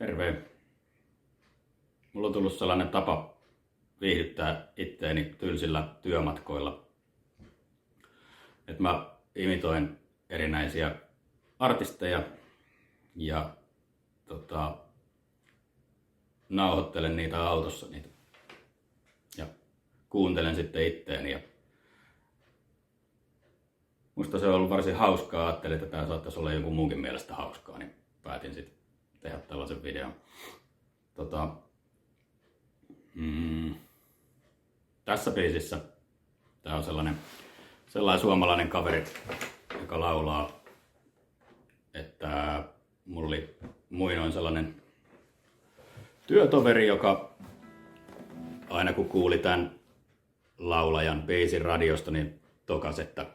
Terve. Mulla on tullut sellainen tapa viihdyttää itteeni tylsillä työmatkoilla. Että mä imitoin erinäisiä artisteja ja nauhoittelen niitä autossa ja kuuntelen sitten itteeni. Ja musta se on ollut varsin hauskaa. Ajattelin, että tää saattaisi olla jonkun muunkin mielestä hauskaa, niin päätin sitten tehdä tällaisen videon. Tässä biisissä tää on sellainen suomalainen kaveri, joka laulaa, että mulla oli muinoin sellainen työtoveri, joka aina kun kuuli tämän laulajan biisin radiosta, niin tokas, että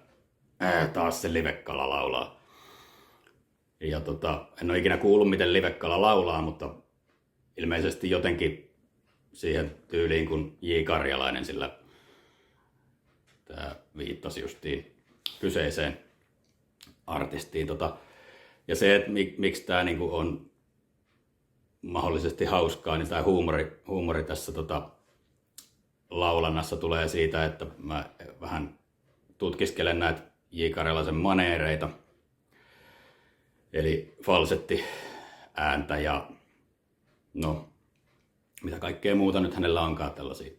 taas se Livekala laulaa. Ja en ole ikinä kuullut, miten Livekala laulaa, mutta ilmeisesti jotenkin siihen tyyliin kuin J. Karjalainen, sillä tämä viittasi justiin kyseiseen artistiin. Ja se, että miksi tämä niinku on mahdollisesti hauskaa, niin tämä huumori tässä laulannassa tulee siitä, että mä vähän tutkiskelen näitä J. Karjalaisen maneereita, eli falsetti ääntä ja mitä kaikkea muuta nyt hänellä onkaan tällaisia,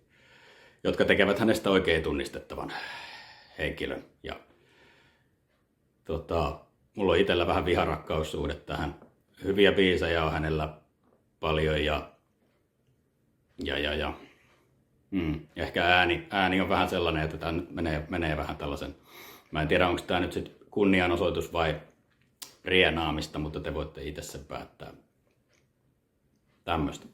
jotka tekevät hänestä oikein tunnistettavan henkilön. Ja mulla on itsellä vähän viharakkaussuhde tähän. Hyviä biisejä on hänellä paljon ja ehkä ääni on vähän sellainen, että tämä nyt menee vähän tällaisen. Mä en tiedä, onko tämä nyt sit kunnianosoitus vai rienaamista, mutta te voitte itse sen päättää. Tämmöstä.